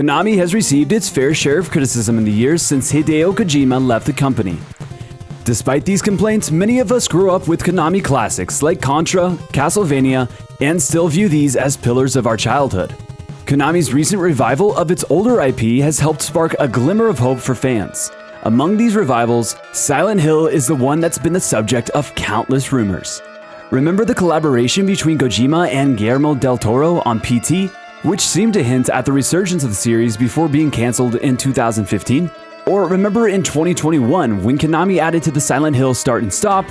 Konami has received its fair share of criticism in the years since Hideo Kojima left the company. Despite these complaints, many of us grew up with Konami classics like Contra, Castlevania, and still view these as pillars of our childhood. Konami's recent revival of its older IP has helped spark a glimmer of hope for fans. Among these revivals, Silent Hill is the one that's been the subject of countless rumors. Remember the collaboration between Kojima and Guillermo del Toro on PT, which seemed to hint at the resurgence of the series before being cancelled in 2015? Or remember in 2021 when Konami added to the Silent Hill start and stop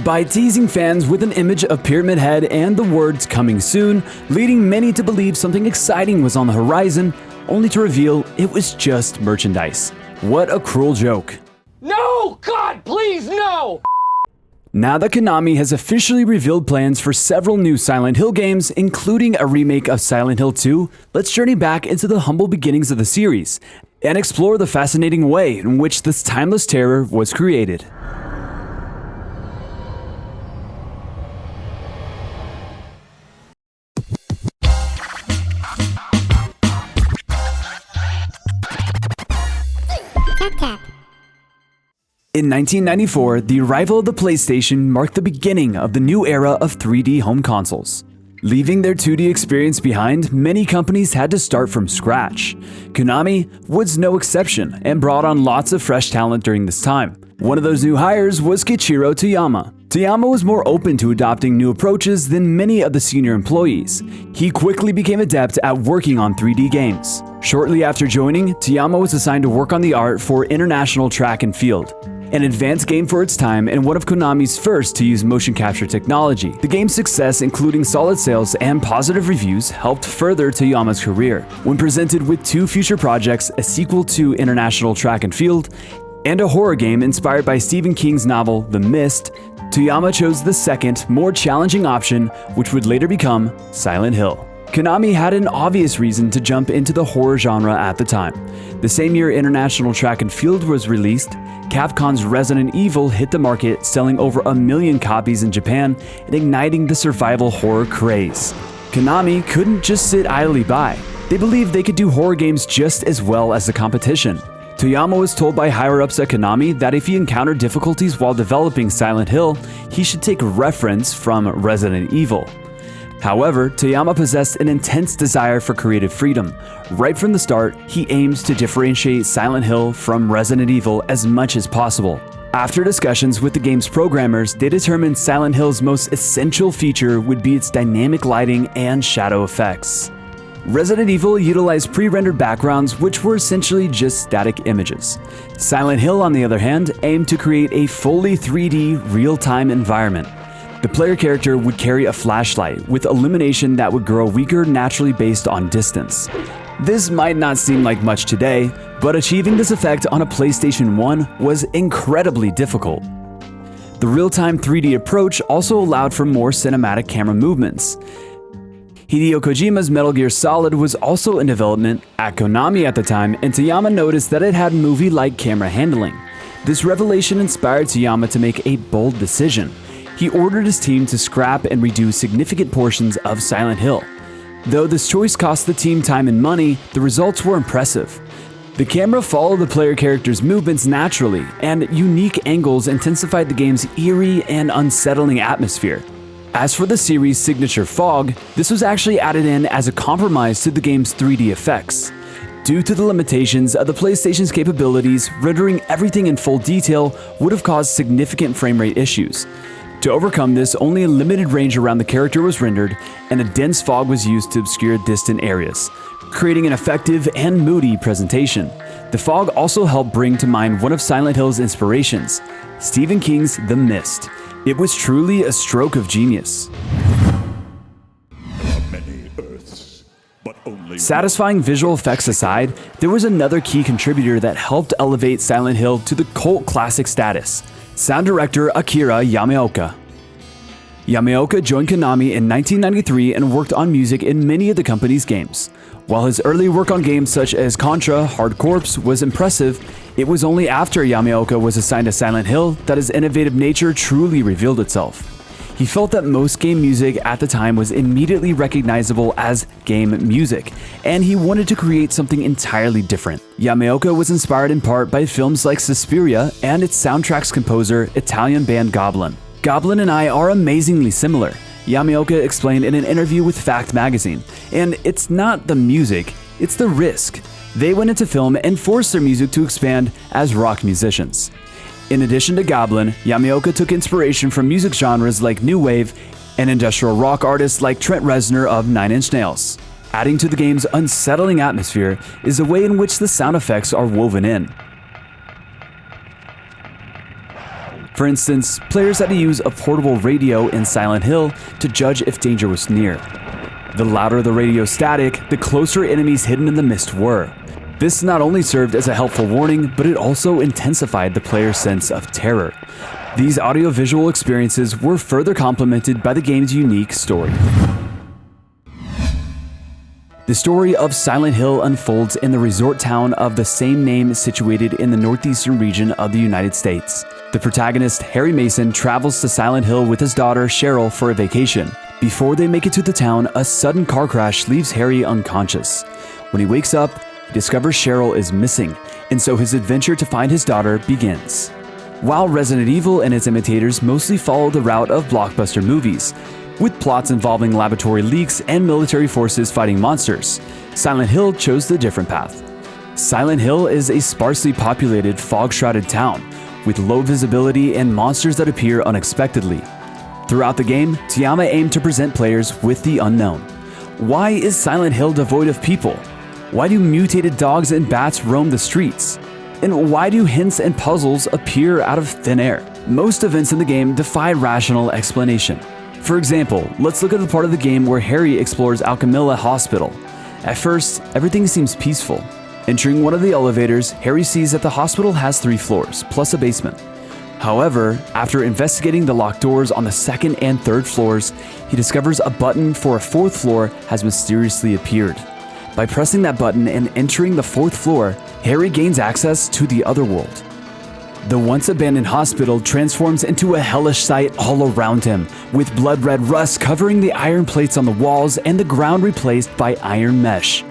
by teasing fans with an image of Pyramid Head and the words "coming soon," leading many to believe something exciting was on the horizon, only to reveal it was just merchandise. What a cruel joke. No! God, please, no! Now that Konami has officially revealed plans for several new Silent Hill games, including a remake of Silent Hill 2, let's journey back into the humble beginnings of the series and explore the fascinating way in which this timeless terror was created. TapTap. In 1994, the arrival of the PlayStation marked the beginning of the new era of 3D home consoles. Leaving their 2D experience behind, many companies had to start from scratch. Konami was no exception and brought on lots of fresh talent during this time. One of those new hires was Kiichiro Toyama. Toyama was more open to adopting new approaches than many of the senior employees. He quickly became adept at working on 3D games. Shortly after joining, Toyama was assigned to work on the art for International Track and Field, an advanced game for its time and one of Konami's first to use motion capture technology. The game's success, including solid sales and positive reviews, helped further Toyama's career. When presented with two future projects, a sequel to International Track and Field, and a horror game inspired by Stephen King's novel The Mist, Toyama chose the second, more challenging option, which would later become Silent Hill. Konami had an obvious reason to jump into the horror genre at the time. The same year International Track and Field was released, Capcom's Resident Evil hit the market, selling over 1 million copies in Japan and igniting the survival horror craze. Konami couldn't just sit idly by. They believed they could do horror games just as well as the competition. Toyama was told by higher-ups at Konami that if he encountered difficulties while developing Silent Hill, he should take reference from Resident Evil. However, Toyama possessed an intense desire for creative freedom. Right from the start, he aimed to differentiate Silent Hill from Resident Evil as much as possible. After discussions with the game's programmers, they determined Silent Hill's most essential feature would be its dynamic lighting and shadow effects. Resident Evil utilized pre-rendered backgrounds, which were essentially just static images. Silent Hill, on the other hand, aimed to create a fully 3D, real-time environment. The player character would carry a flashlight with illumination that would grow weaker naturally based on distance. This might not seem like much today, but achieving this effect on a PlayStation 1 was incredibly difficult. The real-time 3D approach also allowed for more cinematic camera movements. Hideo Kojima's Metal Gear Solid was also in development at Konami at the time, and Toyama noticed that it had movie-like camera handling. This revelation inspired Toyama to make a bold decision. He ordered his team to scrap and redo significant portions of Silent Hill. Though this choice cost the team time and money, the results were impressive. The camera followed the player character's movements naturally, and unique angles intensified the game's eerie and unsettling atmosphere. As for the series' signature fog, this was actually added in as a compromise to the game's 3D effects. Due to the limitations of the PlayStation's capabilities, rendering everything in full detail would have caused significant frame rate issues. To overcome this, only a limited range around the character was rendered, and a dense fog was used to obscure distant areas, creating an effective and moody presentation. The fog also helped bring to mind one of Silent Hill's inspirations, Stephen King's The Mist. It was truly a stroke of genius. Satisfying visual effects aside, there was another key contributor that helped elevate Silent Hill to the cult classic status: sound director Akira Yamaoka. Yamaoka joined Konami in 1993 and worked on music in many of the company's games. While his early work on games such as Contra: Hard Corps was impressive, it was only after Yamaoka was assigned to Silent Hill that his innovative nature truly revealed itself. He felt that most game music at the time was immediately recognizable as game music, and he wanted to create something entirely different. Yamaoka was inspired in part by films like Suspiria and its soundtrack's composer, Italian band Goblin. Goblin and I are amazingly similar, Yamaoka explained in an interview with Fact magazine, and it's not the music, it's the risk. They went into film and forced their music to expand as rock musicians. In addition to Goblin, Yamaoka took inspiration from music genres like new wave and industrial rock artists like Trent Reznor of Nine Inch Nails. Adding to the game's unsettling atmosphere is the way in which the sound effects are woven in. For instance, players had to use a portable radio in Silent Hill to judge if danger was near. The louder the radio static, the closer enemies hidden in the mist were. This not only served as a helpful warning, but it also intensified the player's sense of terror. These audiovisual experiences were further complemented by the game's unique story. The story of Silent Hill unfolds in the resort town of the same name situated in the northeastern region of the United States. The protagonist, Harry Mason, travels to Silent Hill with his daughter, Cheryl, for a vacation. Before they make it to the town, a sudden car crash leaves Harry unconscious. When he wakes up, he discovers Cheryl is missing, and so his adventure to find his daughter begins. While Resident Evil and its imitators mostly follow the route of blockbuster movies, with plots involving laboratory leaks and military forces fighting monsters, Silent Hill chose the different path. Silent Hill is a sparsely populated, fog-shrouded town, with low visibility and monsters that appear unexpectedly. Throughout the game, Teyama aimed to present players with the unknown. Why is Silent Hill devoid of people? Why do mutated dogs and bats roam the streets? And why do hints and puzzles appear out of thin air? Most events in the game defy rational explanation. For example, let's look at the part of the game where Harry explores Alchemilla Hospital. At first, everything seems peaceful. Entering one of the elevators, Harry sees that the hospital has 3 floors, plus a basement. However, after investigating the locked doors on the 2nd and 3rd floors, he discovers a button for a 4th floor has mysteriously appeared. By pressing that button and entering the 4th floor, Harry gains access to the otherworld. The once abandoned hospital transforms into a hellish sight all around him, with blood-red rust covering the iron plates on the walls and the ground replaced by iron mesh.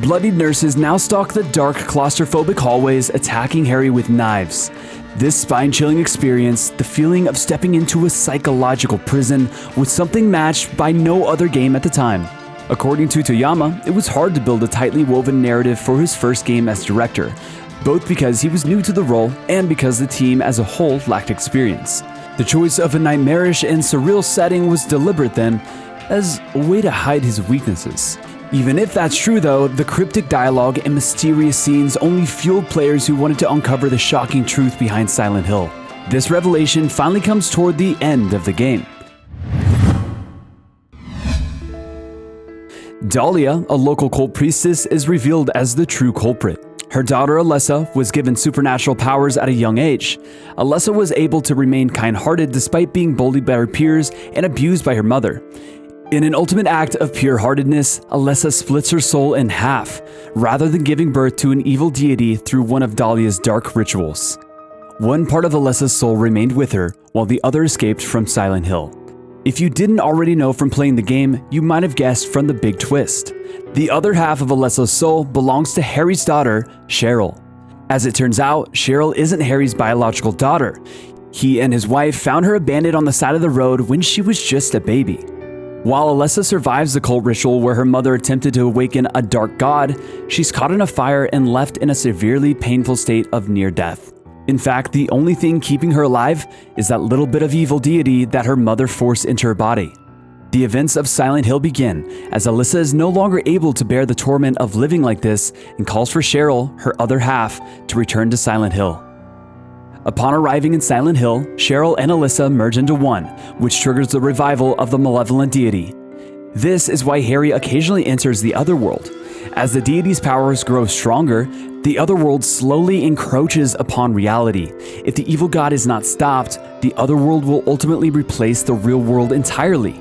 Bloodied nurses now stalk the dark, claustrophobic hallways, attacking Harry with knives. This spine-chilling experience, the feeling of stepping into a psychological prison, was something matched by no other game at the time. According to Toyama, it was hard to build a tightly woven narrative for his first game as director, both because he was new to the role and because the team as a whole lacked experience. The choice of a nightmarish and surreal setting was deliberate then, as a way to hide his weaknesses. Even if that's true though, the cryptic dialogue and mysterious scenes only fueled players who wanted to uncover the shocking truth behind Silent Hill. This revelation finally comes toward the end of the game. Dahlia, a local cult priestess, is revealed as the true culprit. Her daughter Alessa was given supernatural powers at a young age. Alessa was able to remain kind-hearted despite being bullied by her peers and abused by her mother. In an ultimate act of pure-heartedness, Alessa splits her soul in half, rather than giving birth to an evil deity through one of Dahlia's dark rituals. One part of Alessa's soul remained with her, while the other escaped from Silent Hill. If you didn't already know from playing the game, you might have guessed from the big twist. The other half of Alessa's soul belongs to Harry's daughter, Cheryl. As it turns out, Cheryl isn't Harry's biological daughter. He and his wife found her abandoned on the side of the road when she was just a baby. While Alessa survives the cult ritual where her mother attempted to awaken a dark god, she's caught in a fire and left in a severely painful state of near death. In fact, the only thing keeping her alive is that little bit of evil deity that her mother forced into her body. The events of Silent Hill begin as Alessa is no longer able to bear the torment of living like this and calls for Cheryl, her other half, to return to Silent Hill. Upon arriving in Silent Hill, Cheryl and Alessa merge into one, which triggers the revival of the malevolent deity. This is why Harry occasionally enters the Otherworld. As the deity's powers grow stronger, the Otherworld slowly encroaches upon reality. If the evil god is not stopped, the Otherworld will ultimately replace the real world entirely.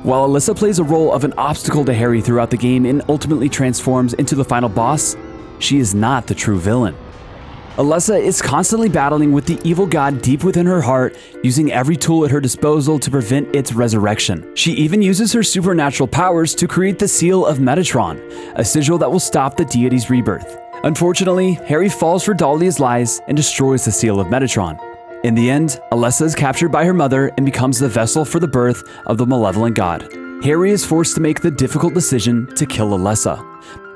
While Alessa plays a role of an obstacle to Harry throughout the game and ultimately transforms into the final boss, she is not the true villain. Alessa is constantly battling with the evil god deep within her heart, using every tool at her disposal to prevent its resurrection. She even uses her supernatural powers to create the Seal of Metatron, a sigil that will stop the deity's rebirth. Unfortunately, Harry falls for Dahlia's lies and destroys the Seal of Metatron. In the end, Alessa is captured by her mother and becomes the vessel for the birth of the malevolent god. Harry is forced to make the difficult decision to kill Alessa.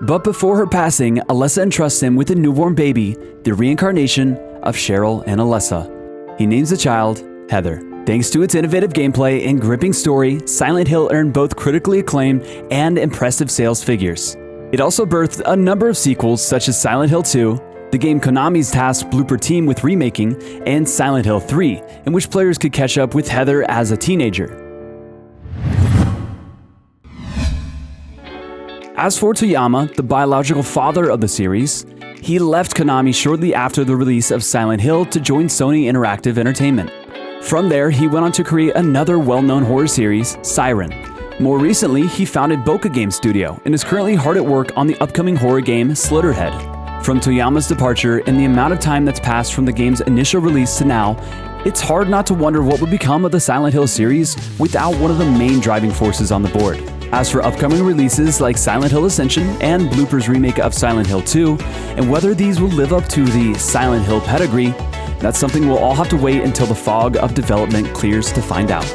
But before her passing, Alessa entrusts him with a newborn baby, the reincarnation of Cheryl and Alessa. He names the child Heather. Thanks to its innovative gameplay and gripping story, Silent Hill earned both critically acclaimed and impressive sales figures. It also birthed a number of sequels such as Silent Hill 2, the game Konami's tasked Blooper Team with remaking, and Silent Hill 3, in which players could catch up with Heather as a teenager. As for Toyama, the biological father of the series, he left Konami shortly after the release of Silent Hill to join Sony Interactive Entertainment. From there, he went on to create another well-known horror series, Siren. More recently, he founded Boca Game Studio and is currently hard at work on the upcoming horror game Slitterhead. From Toyama's departure and the amount of time that's passed from the game's initial release to now, it's hard not to wonder what would become of the Silent Hill series without one of the main driving forces on the board. As for upcoming releases like Silent Hill Ascension and Blooper's remake of Silent Hill 2, and whether these will live up to the Silent Hill pedigree, that's something we'll all have to wait until the fog of development clears to find out.